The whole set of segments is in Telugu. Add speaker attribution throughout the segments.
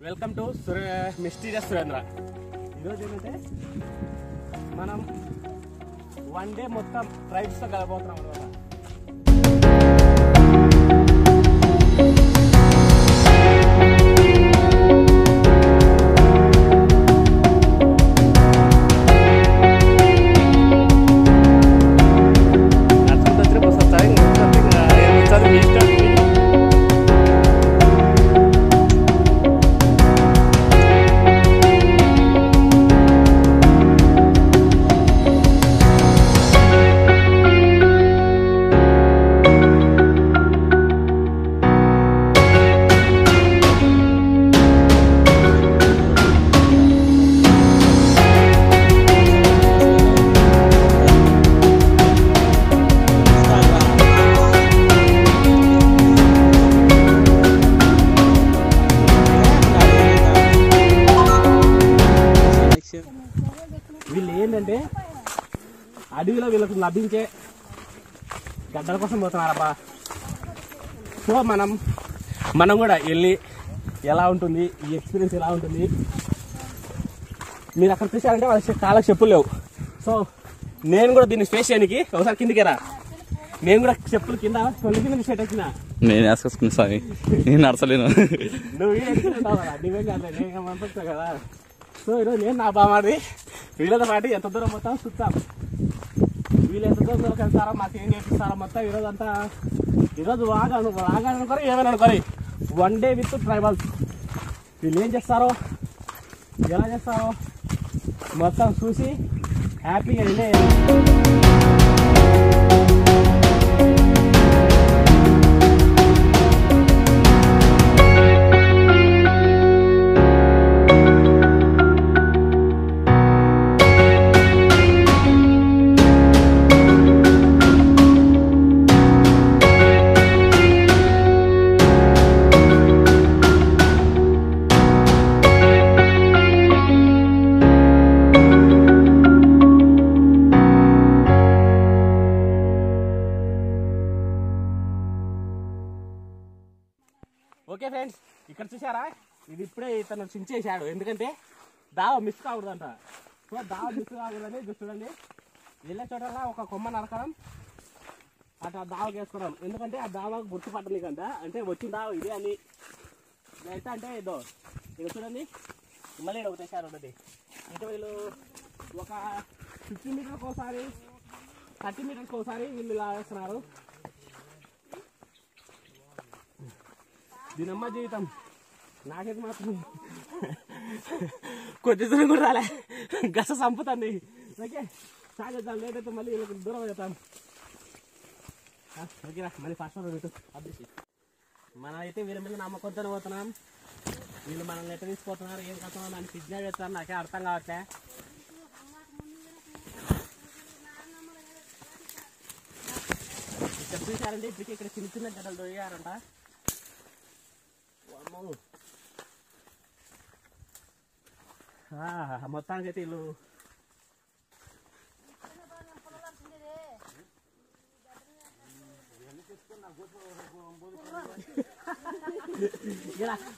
Speaker 1: Welcome to mysterious Surendra. ఈరోజు ఏంటంటే మనం వన్ డే మొత్తం ట్రైబ్స్తో కలబోతున్నాం అనమాట. వీళ్ళు ఏంటంటే అడవిలో వీళ్ళకు లభించే గడ్డల కోసం పోతున్నారబ్బా. సో మనం కూడా వెళ్ళి ఎలా ఉంటుంది, ఈ ఎక్స్పీరియన్స్ ఎలా ఉంటుంది. మీరు అక్కడ చూసారంటే వాళ్ళ కాళ్ళకి చెప్పులు లేవు. సో నేను కూడా దీన్ని ఫేస్ చేయడానికి ఒకసారి కిందికి రా. నేను కూడా చెప్పులు కింద కింద సెట్ వచ్చిన
Speaker 2: నేను వేసుకొచ్చుకున్నా సార్, నేను నడచలేను.
Speaker 1: నువ్వు వీళ్ళుంటావు కదా, నువ్వేం కాదు, నేను పంపిస్తావు కదా. సో ఈరోజు నేను నా బామాడి వీళ్ళతో పాటు ఎంత దూరం మొత్తం చూస్తాం. వీళ్ళు ఎంత దూరం వెళ్తారో మాకు ఏం నేర్పిస్తారో మొత్తం ఈరోజు బాగా అనుకోరు, ఏమైనా అనుకోరు. One day with tribals. వీళ్ళు ఏం చేస్తారో ఎలా చేస్తారో మొత్తం చూసి హ్యాపీగా వెళ్ళే. ఓకే ఫ్రెండ్స్, ఇక్కడ చూసారా, ఇది ఇప్పుడే ఇతను చించేశాడు. ఎందుకంటే దావ మిస్ కాకూడదంట. సో దావ మిస్ కాకూడదని చూడండి, వెళ్ళే చోటలా ఒక కొమ్మ నరకడం, అట్లా దావకు వేసుకోవడం. ఎందుకంటే ఆ దావకు గుర్తుపట్టలేకంట, అంటే వచ్చిన దావ ఇదే అని ఎంత అంటే ఏదో. ఇక చూడండి, మళ్ళీ ఇక్కడ ఒకటేసారి ఉన్నది. ఇంకా వీళ్ళు ఒక 50 మీటర్కి ఒకసారి 30 మీటర్కి ఒకసారి వీళ్ళు ఇలా వేస్తున్నారు. దీనమ్మ జీవితం నాకైతే మాత్రం కొద్ది దూరం కూడా రాలే, గస చంపుతుంది. ఓకే సాగేద్దాం, లేట్ అయితే మళ్ళీ వీళ్ళకి దూరం అవుతాం. ఓకేనా, మళ్ళీ ఫాస్ట్ అప్డేట్. మనం అయితే వీళ్ళ మీద నమ్మకంతో పోతున్నాం. వీళ్ళు మనల్ని ఎట్ట తీసుకుపోతున్నారు, ఏం కథ నన్ను సిగ్నల్ చేస్తారు, నాకే అర్థం కావట్లే. ఇక్కడ చూసారంటే ఇప్పటికీ ఇక్కడ చిన్న చిన్న గడ్డలు దొరికారంట. మొత్తానికైతే వీళ్ళు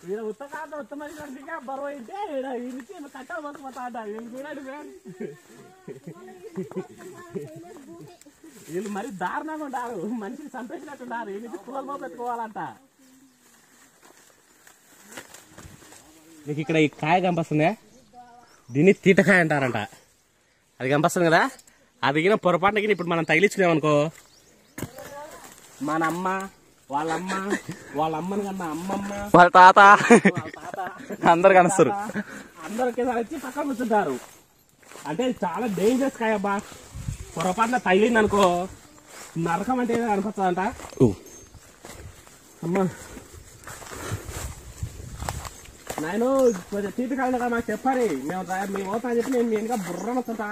Speaker 1: వీళ్ళ ఉత్తకాంత ఉత్తమది కనుక బరువు అయితే వీళ్ళకి కట్టలు పట్టుకుపోతా అంట. వీళ్ళు చూడండి వీళ్ళు మరీ దారుణంగా ఉంటారు, మనిషిని చంపేసినట్టున్నారు. వీళ్ళకి పుల్లలు పెట్టుకోవాలంట. నీకు ఇక్కడ ఈ కాయ కనిపిస్తుంది, దీన్ని తీటకాయ అంటారంట. అది కనిపిస్తుంది కదా, అది గిన పొరపాటున ఇప్పుడు మనం తగిలించుకున్నామనుకో, మన అమ్మ వాళ్ళ అమ్మని కన్నా అమ్మమ్మ
Speaker 2: వాళ్ళ తాత అందరు కనిస్తారు,
Speaker 1: అందరికి వచ్చి పక్కన కూర్చుంటారు. అంటే చాలా డేంజరస్ కాయ అబ్బా. పొరపాటున తగిలింది అనుకో, నరకం అంటే ఏదో అనిపిస్తుందంట. అమ్మా నేను కొంచెం తీపికాయలు కదా మాకు చెప్పాలి, మేము అవుతా అని చెప్పి నేను ఇంకా బుర్ర వస్తుంటా.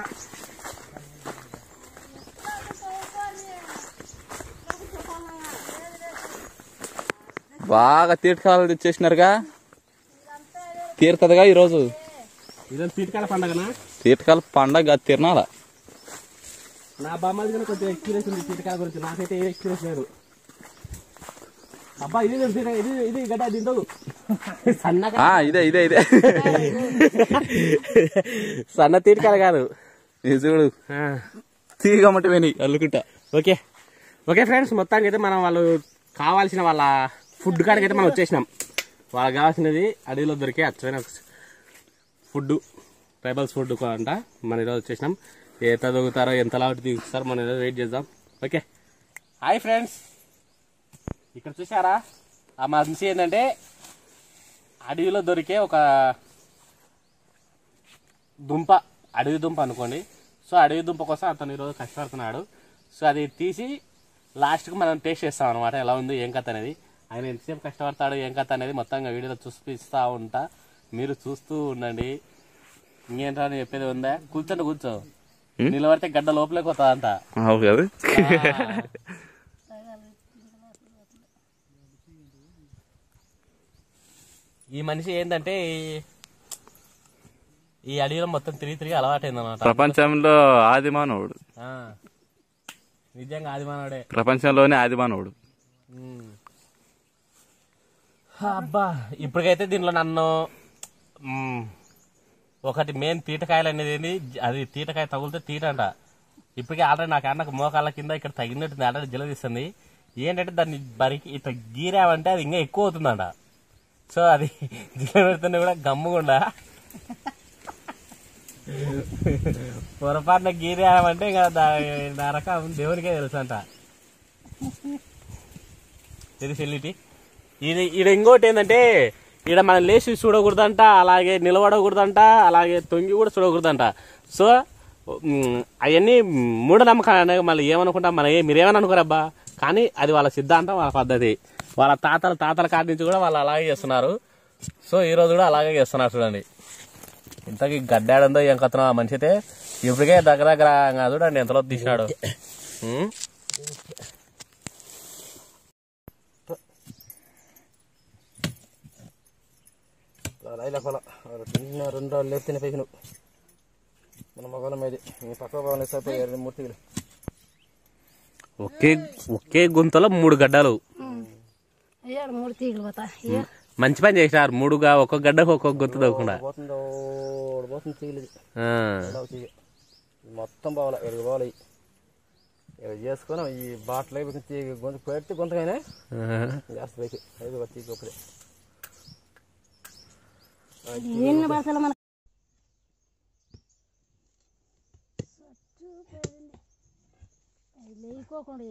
Speaker 2: బాగా తీర్థకాలు తెచ్చేసినారుగా, తీరుతుందిగా ఈరోజు.
Speaker 1: తీర్థకాల పండగనా?
Speaker 2: తీర్థకాల పండగ తిరణాల.
Speaker 1: నా బామ్మది కొంచెం ఎక్స్పీరియన్స్ ఉంది తీర్థకాల గురించి, నాకైతే ఏ ఎక్స్పీరియన్స్ లేదు. అబ్బా ఇది ఇది ఇది గడ్డ తింటదు సన్నగా
Speaker 2: ఇదే
Speaker 1: సన్న తీరికలు కాదు
Speaker 2: ఇది చూడు తీగమ్మటి పోయినాయి అల్లుకుంటా.
Speaker 1: ఓకే ఓకే ఫ్రెండ్స్, మొత్తానికి అయితే మనం వాళ్ళు కావాల్సిన వాళ్ళ ఫుడ్ కాడికి అయితే మనం వచ్చేసినాం. వాళ్ళకి కావాల్సినది అడవిలో దొరికే అచ్చమైన ఫుడ్, ట్రైబల్స్ ఫుడ్ అంట. మనం ఈరోజు వచ్చేసినాం. ఎంత దొరుకుతారో ఎంతలా దిగుతారో మనం ఈరోజు వెయిట్ చేద్దాం. ఓకే హాయ్ ఫ్రెండ్స్, ఇక్కడ చూసారా ఆ మనిషి ఏంటంటే అడవిలో దొరికే ఒక దుంప, అడవి దుంప అనుకోండి. సో అడవి దుంప కోసం అతను ఈరోజు కష్టపడుతున్నాడు. సో అది తీసి లాస్ట్కి మనం టేస్ట్ చేస్తాం అనమాట, ఎలా ఉంది ఏం కథ అనేది. ఆయన ఎంతసేపు కష్టపడతాడు ఏం కథ అనేది మొత్తంగా వీడియోలో చూపిస్తూ ఉంటా, మీరు చూస్తూ ఉండండి. ఇంకేంటో అని చెప్పేది ఉందా? కూర్చోండి, కూర్చో. నిలబడితే గడ్డ లోపలికి పోతుందంట. ఈ మనిషి ఏంటంటే ఈ అడవిలో మొత్తం తిరిగి అలవాటైంది అన్నమాట.
Speaker 2: ప్రపంచంలో ఆదిమానవుడు,
Speaker 1: నిజంగా ఆదిమానవుడే,
Speaker 2: ప్రపంచంలోనే ఆదిమానవుడు.
Speaker 1: అబ్బా ఇప్పటికైతే దీనిలో నన్ను ఒకటి మెయిన్ తీటకాయలు అనేది ఏంది, అది తీటకాయ తగులితే తీట అంట. ఇప్పటికే ఆల్రెడీ నాకు అన్నకు మోకాళ్ళ కింద ఇక్కడ తగినట్టు ఆల్రెడీ జలదీస్తుంది. ఏంటంటే దాన్ని బరికి ఇట్లా గీరావంటే అది ఇంకా ఎక్కువ అవుతుందంట. సో అది జిల పెడుతుంటే కూడా గమ్ముకుండా పొరపాటున గీరావంటే ఇంకా నా రకం దేవునికే తెలుసు అంట. ఇది చెల్లిటి. ఇది ఈడ ఇంకోటి ఏంటంటే ఈడ మనం లేచి చూడకూడదంట, అలాగే నిలబడకూడదంట, అలాగే తొంగి కూడా చూడకూడదంట. సో అవన్నీ మూఢనమ్మకాలు. మళ్ళీ ఏమనుకుంటా మీరేమని అనుకోరబ్బా, కానీ అది వాళ్ళ సిద్ధాంతం, వాళ్ళ పద్ధతి. వాళ్ళ తాతల కాడి నుంచి కూడా వాళ్ళు అలాగే చేస్తున్నారు. సో ఈ రోజు కూడా అలాగే చేస్తున్నారు. చూడండి ఇంతకీ గడ్డాడందో ఏం కథనో ఆ మనిషి అయితే ఇప్పటికే దగ్గర చూడండి ఎంతలో తీసినాడు. రెండు లేపితే పైకి మన మొగల మీద పక్క భావన సరిపోయారు 3 తీగలు. ఒకే గుంతలో 3 గడ్డలు,
Speaker 3: 3 తీగలు పోతా.
Speaker 1: మంచి పని చేసినారు. 3గా ఒక్కొక్క గడ్డకు ఒక్కొక్క గుంత తవ్వకుండా
Speaker 4: మొత్తం పోవాలి, ఎరుగు పోవాలి చేసుకొని ఈ బాటలు గొంతు పెడితే గొంతకైనా జాస్తి పైకి ఐదు తీగ ఒకటే
Speaker 3: ఎన్ని భాషలు మన లేకోకుండా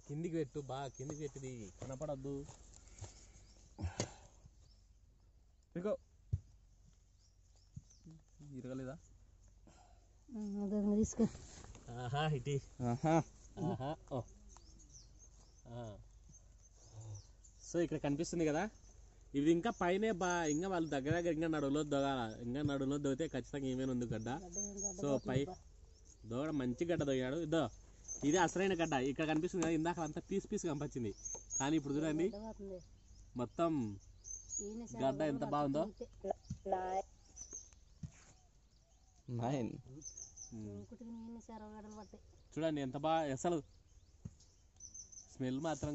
Speaker 1: కిందికి పెట్టు, బాగా కిందికి పెట్టిది కనపడద్దు. ఇరగలేదా?
Speaker 3: తీసుకో.
Speaker 1: ఇటీ సో ఇక్కడ కనిపిస్తుంది కదా, ఇది ఇంకా పైనే ఇంకా వాళ్ళు దగ్గర ఇంకా నడువులో దొగాల. ఇంకా నడువులో దొగితే ఖచ్చితంగా ఏమైనా ఉంది గడ్డ. సో పై దోగడ మంచి గడ్డ దొగాడు. ఇదో ఇది అసలైన గడ్డ. ఇక్కడ కనిపిస్తుంది కదా, ఇందాక అంతా పీస్ కనిపించింది. కానీ ఇప్పుడు చూడండి మొత్తం గడ్డ ఎంత బాగుందో. చూడండి ఎంత బాగా, అసలు స్మెల్ మాత్రం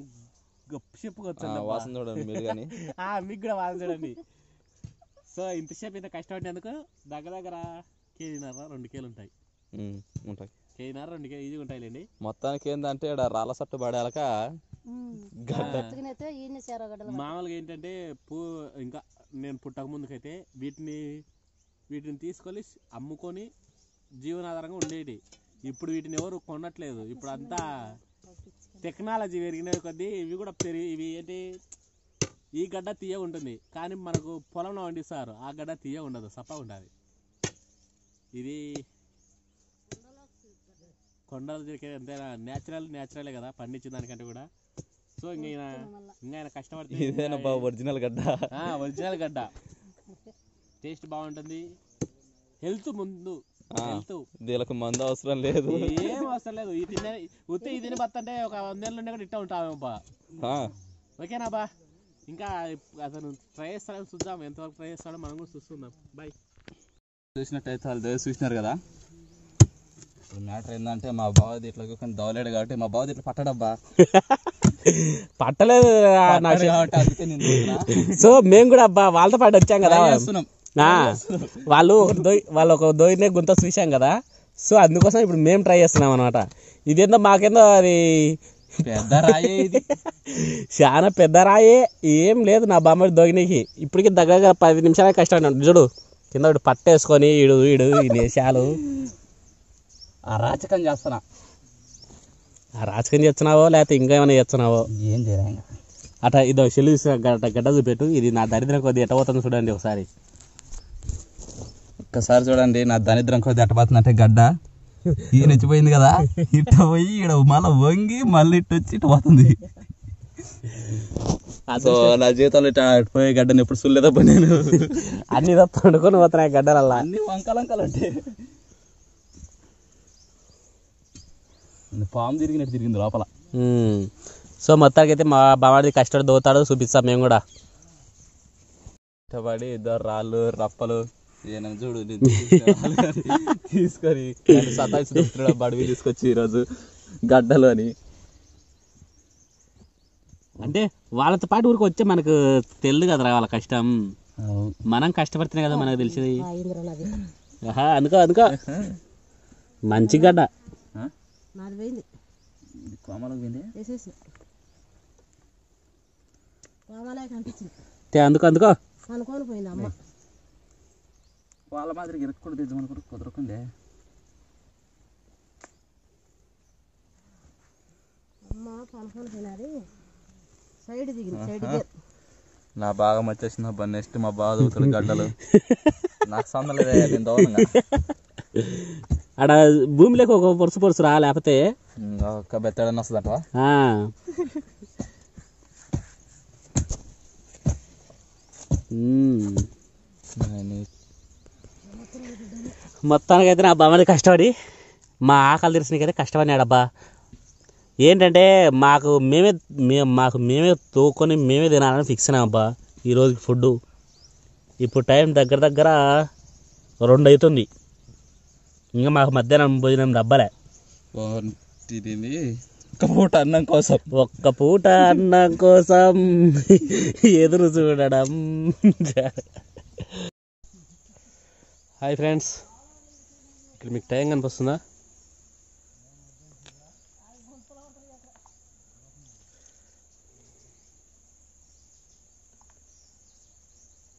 Speaker 1: చెప్పుకొచ్చింది.
Speaker 2: వాసన చూడండి మీరు కానీ
Speaker 1: మీకు కూడా వాసన చూడండి. సో ఇంతసేపు ఇంత కష్టపడినందుకు దగ్గర కేజీన్నర 2 కేలు ఉంటాయి. కేజీన్నర 2 కేజీ ఈజీగా ఉంటాయిలేండి.
Speaker 2: మొత్తానికి ఏంటంటే ఇక్కడ రాళ్ళ సట్టు పడేలక
Speaker 1: మామూలుగా ఏంటంటే ఇంకా నేను పుట్టక ముందుకైతే వీటిని తీసుకొని అమ్ముకొని జీవనాధారంగా ఉండేది. ఇప్పుడు వీటిని ఎవరు కొనట్లేదు. ఇప్పుడు అంతా టెక్నాలజీ పెరిగిన కొద్దీ ఇవి కూడా ఇవి ఏంటి, ఈ గడ్డ తీయ ఉంటుంది కానీ మనకు పొలంలో వండిస్తారు. ఆ గడ్డ తీయ ఉండదు, సప్పగా ఉంటుంది. ఇది కొండలు దొరికే అంతేనా, న్యాచురలే కదా పండించిన దానికంటే కూడా. సో ఇంకా ఆయన కష్టపడితే
Speaker 2: ఒరిజినల్ గడ్డ,
Speaker 1: ఒరిజినల్ గడ్డ టేస్ట్ బాగుంటుంది. హెల్త్ ముందు, హెల్త్
Speaker 2: దీనికి మందు అవసరం లేదు,
Speaker 1: ఏం అవసరం లేదు. ఈ తిని బతంటే ఒక 100 ఏళ్ళ నుండి కూడా ఇట్టా ఉంటావా? ఓకేనా బా? ఇంకా అతను ట్రై చేస్తాడని చూద్దాం, ఎంతవరకు ట్రై చేస్తాడో మనం కూడా చూస్తున్నాం. బాయ్.
Speaker 2: చూసినట్టయితే వాళ్ళు చూసినారు కదా, మ్యాటర్ ఏంటంటే మా బావది ఇట్లా కానీ దవలేడు కాబట్టి మా బావది ఇట్లా పట్టడబ్బా
Speaker 1: పట్టలేదు
Speaker 2: కాబట్టి అందుకే నేను చూస్తున్నా.
Speaker 1: సో మేము కూడా అబ్బా వాళ్ళతో పాటు వచ్చాం కదా
Speaker 2: చేస్తున్నాం.
Speaker 1: వాళ్ళు ఒక దోయినే గుంత చూసాం కదా, సో అందుకోసం ఇప్పుడు మేము ట్రై చేస్తున్నాం అనమాట. ఇదేందో మాకేందో అది
Speaker 2: పెద్ద రాయే ఇది,
Speaker 1: చాలా పెద్ద రాయే, ఏం లేదు నా బామ్మడి దోగినీకి. ఇప్పటికి దగ్గరగా 10 నిమిషాలే కష్టపడినాడు చూడు, కింద ఒకటి పట్టేసుకొని ఈడు ఈ నేషాలు
Speaker 2: అరాచకం చేస్తున్నా.
Speaker 1: ఆ రాజకీయం చేస్తున్నావో లేకపోతే ఇంకా ఏమైనా చేస్తున్నావో
Speaker 2: ఏం చేయరా
Speaker 1: అట. ఇదో చెల్లి గడ్డ చూపెట్టు, ఇది నా దరిద్రం కొద్ది ఎట్ట పోతుంది చూడండి ఒకసారి.
Speaker 2: ఒక్కసారి చూడండి నా దరిద్రం కొద్ది ఎట్టబోతుందంటే గడ్డ ఈ నచ్చిపోయింది కదా, ఇట్ట పోయి ఇక్కడ మళ్ళీ వంగి మళ్ళీ ఇటు వచ్చి ఇటు పోతుంది. సో నా జీవితంలో ఇట్లా పోయే గడ్డని ఎప్పుడు సుల్లేదా నేను
Speaker 1: అన్ని పండుకొని పోతున్నాయి గడ్డలల్లా.
Speaker 2: అన్ని వంకలంకలు అంటే పాము తిరిగినట్టు తిరిగింది లోపల.
Speaker 1: సో మొత్తానికి అయితే మా బావాడిది కష్టపడి దోతాడు, చూపిస్తాం మేము కూడా.
Speaker 2: కష్టపడి ఇద్దరు రాళ్ళు రప్పలు ఏమైనా చూడు తీసుకొని సతాయిస్తున్నాడు బడివి తీసుకొచ్చి ఈరోజు గడ్డలు అని.
Speaker 1: అంటే వాళ్ళతో పాటు ఊరికి వచ్చే మనకు తెలియదు కదరా వాళ్ళ కష్టం, మనం కష్టపడుతున్నాయి కదా మనకు తెలిసేది. అందుకో మంచి గడ్డ అందుకో
Speaker 3: అనుకోని పోయింది అమ్మ.
Speaker 2: వాళ్ళ మాదిరికి ఇరుక్కుడు తెచ్చామని కూడా కుదరకుండే.
Speaker 3: అమ్మ కనుకొని పోయినది సైడ్ దిగింది, సైడ్
Speaker 2: నా బాగా వచ్చేసింది అబ్బా. నెక్స్ట్ మా బాగా దూకుతాడు గడ్డలు, నాకు సందలేదు నేను దోనంగా.
Speaker 1: అక్కడ భూమిలోకి ఒక పొరుసు రా, లేకపోతే
Speaker 2: ఒక్క బెత్తడని వస్తుందట.
Speaker 1: మొత్తానికైతే నా బామ్మది కష్టపడి మా ఆకలి తెరిసినకైతే కష్టపడినాడబ్బా. ఏంటంటే మాకు మేమే తోకొని మేమే తినాలని ఫిక్స్ అయినామబ్బా ఈరోజు ఫుడ్. ఇప్పుడు టైం దగ్గర 2 అవుతుంది, ఇంకా మాకు మధ్యాహ్నం భోజనం దబ్బలే.
Speaker 2: ఒక్క పూట
Speaker 1: అన్నం కోసం ఎదురు చూడడం. హాయ్ ఫ్రెండ్స్, ఇక్కడ మీకు టైం కనిపిస్తుందా?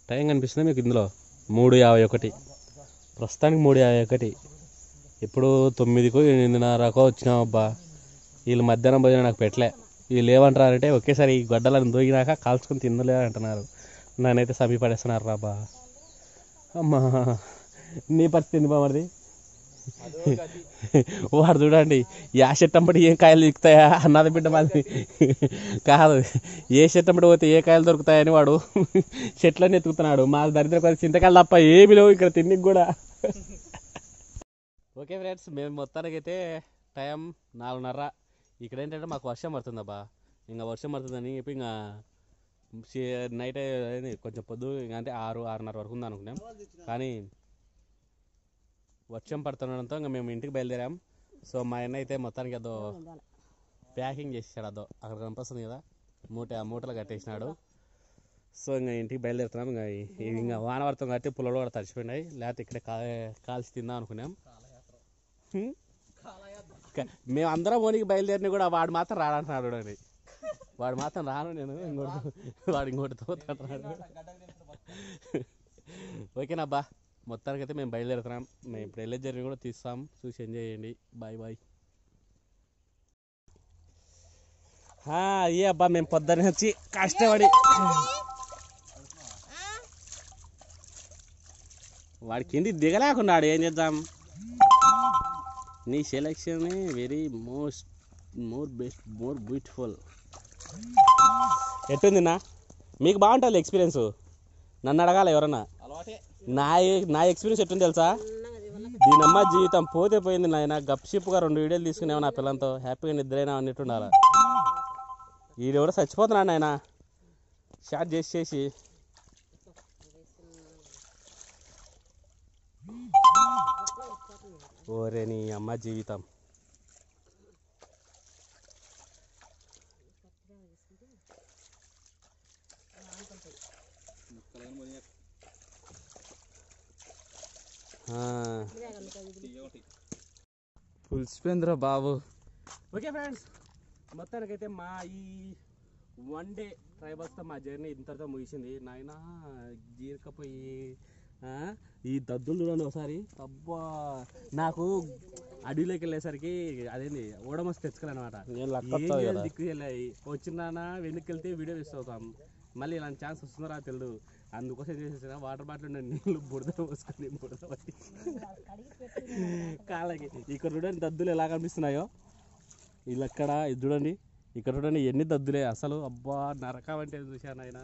Speaker 1: టైం కనిపిస్తుందా మీకు? ఇందులో 3:51, ప్రస్తుతానికి 3:51. ఇప్పుడు 9కో 8:30కో వచ్చినామబ్బా. వీళ్ళు మధ్యాహ్నం భోజనం నాకు పెట్టలే. వీళ్ళు ఏమంటారంటే ఒకేసారి ఈ గడ్డలను దూగినాక కాల్చుకొని తినలే అంటున్నారు. నన్నైతే సమీపడేస్తున్నారు రాబా. అమ్మా నీ పరిస్థితి ఏంది బామది? వాడు చూడండి, యా చెట్టంపటి ఏం కాయలు దిక్కుతాయా అన్నది బిడ్డ మాది కాదు. ఏ చెట్టంపటి పోతే ఏ కాయలు దొరుకుతాయని వాడు చెట్లన్నీ ఎత్తుకుతున్నాడు. మా దరిద్ర కొద్ది చింతకాయలు తప్ప ఏమి లేవు ఇక్కడ తిండికి కూడా. ఓకే ఫ్రెండ్స్, మేము మొత్తానికి అయితే టైం 4:30. ఇక్కడ ఏంటంటే మాకు వర్షం పడుతుందబ్బా. ఇంకా వర్షం పడుతుందని చెప్పి ఇంకా నైట్ కొంచెం పొద్దు ఇంకా అంటే 6-6:30 వరకు ఉంది అనుకున్నాం. కానీ వర్షం పడుతుండడంతో ఇంకా మేము ఇంటికి బయలుదేరాం. సో మా అన్న అయితే మొత్తానికి అదో ప్యాకింగ్ చేసేసాడు. అదో అక్కడ కనిపిస్తుంది కదా మూటలు కట్టేసినాడు. సో ఇంకా ఇంటికి బయలుదేరుతున్నాం. ఇంకా వాన పడుతుంది కాబట్టి పుల్లలు కూడా తడిచిపోయినాయి, లేకపోతే ఇక్కడే కాల్చి తిందాం అనుకున్నాం. మేము అందరం ఓనికి బయలుదేరిన కూడా వాడు మాత్రం రాడంటున్నాడు. అని వాడు మాత్రం రాను, నేను వాడు ఇంకోటి తోతాడు. ఓకేనబ్బా, మొత్తానికైతే మేము బయలుదేరుతున్నాం. మేము ఇప్పుడు వెళ్ళే జర్నీ కూడా తీస్తాం, చూసి ఎంజాయ్ చేయండి. బాయ్. అయ్యే అబ్బా, మేము పొద్దున్నే వచ్చి కష్టపడి వాడి కింది దిగలేకున్నాడు. ఏం చేద్దాం? నీ సెలెక్షన్ వెరీ మోర్ బ్యూటిఫుల్. ఎట్టుందిన్నా? మీకు బాగుంటుంది ఎక్స్పీరియన్స్. నన్ను అడగాలి ఎవరన్నా. నా ఎక్స్పీరియన్స్ ఎట్టుంది తెలుసా? దీనమ్మ జీవితం పోతే పోయింది నాయన. గప్షిప్గా 2 వీడియోలు తీసుకునేవా నా పిల్లలతో హ్యాపీగా నిద్రైనా అన్నట్టు ఉండాలి. వీడు ఎవడో చచ్చిపోతున్నాడు నాయన షార్ట్ చేసి. ఓరే నీ అమ్మ జీవితం.
Speaker 2: పులిసిపోయిందిరా బాబు.
Speaker 1: ఓకే ఫ్రెండ్స్, మొత్తానికైతే మా ఈ 1 డే ట్రైబల్స్తో మా జర్నీ ఇంతటితో ముగిసింది. నాయన జీరకపోయి ఈ దద్దులు చూడండి ఒకసారి. అబ్బా, నాకు అడవిలోకి వెళ్ళేసరికి అదేంది ఓడమస్ తెచ్చుకోవాలన్నమాట. దిక్కు వెళ్ళాయి వచ్చినా వెనక్కి వెళ్తే వీడియో వేస్ట్ అవుతాం. మళ్ళీ ఇలాంటి ఛాన్స్ వస్తుందో తెలియదు. అందుకోసం ఏం చేసేసిన వాటర్ బాటిల్ నీళ్ళు బుడద పోసుకొని బుడద పట్టి కాళ్ళకి. ఇక్కడ చూడండి దద్దులు ఎలా కనిపిస్తున్నాయో. ఇలా ఇక్కడ ఇది చూడండి, ఇక్కడ చూడండి ఎన్ని దద్దులే అసలు. అబ్బా నరకం అంటే చూశాను ఆయన.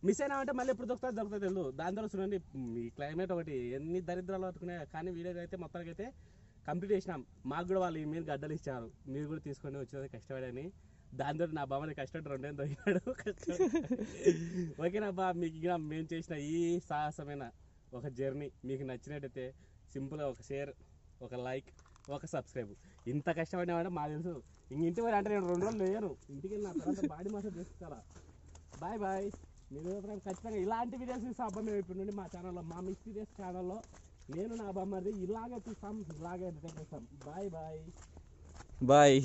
Speaker 1: మిస్ అయినామంటే మళ్ళీ ఎప్పుడు దొరుకుతుంది తెలియదు. దాని ద్వారా చూడండి ఈ క్లైమేట్ ఒకటి ఎన్ని దరిద్రాలు పట్టుకున్నాయి. కానీ వీడియో అయితే మొత్తానికి అయితే కంప్లీట్ చేసినాం. మాకు కూడా వాళ్ళు మీరు గడ్డలు ఇచ్చారు, మీరు కూడా తీసుకొని వచ్చేది కష్టపడని. దాంతో నా బామ్మని కష్టపడి 2 ఏళ్ళు దొరికినాడు. ఓకేనా బా, మీకు ఇంకా మేము చేసిన ఈ సాహసమైన ఒక జర్నీ మీకు నచ్చినట్టయితే సింపుల్గా ఒక షేర్, ఒక లైక్, ఒక సబ్స్క్రైబ్. ఇంత కష్టపడినామంటే మాకు తెలుసు. ఇంక ఇంటి మరి అంటే నేను 2 రోజులు లేను. ఇంటికి వెళ్ళిన తర్వాత బాడీ మసాజ్ చేసుకోవాలా. Bye bye. మీరు ఖచ్చితంగా ఇలాంటి వీడియోస్ చూస్తాం మేము ఇప్పుడు నుండి మా ఛానల్లో, మా మిస్టీరియస్ ఛానల్లో. నేను నా బామ్మది ఇలాగే చూస్తాం, ఇలాగే ఎంటర్టైన్ చేస్తాం. Bye bye
Speaker 2: bye.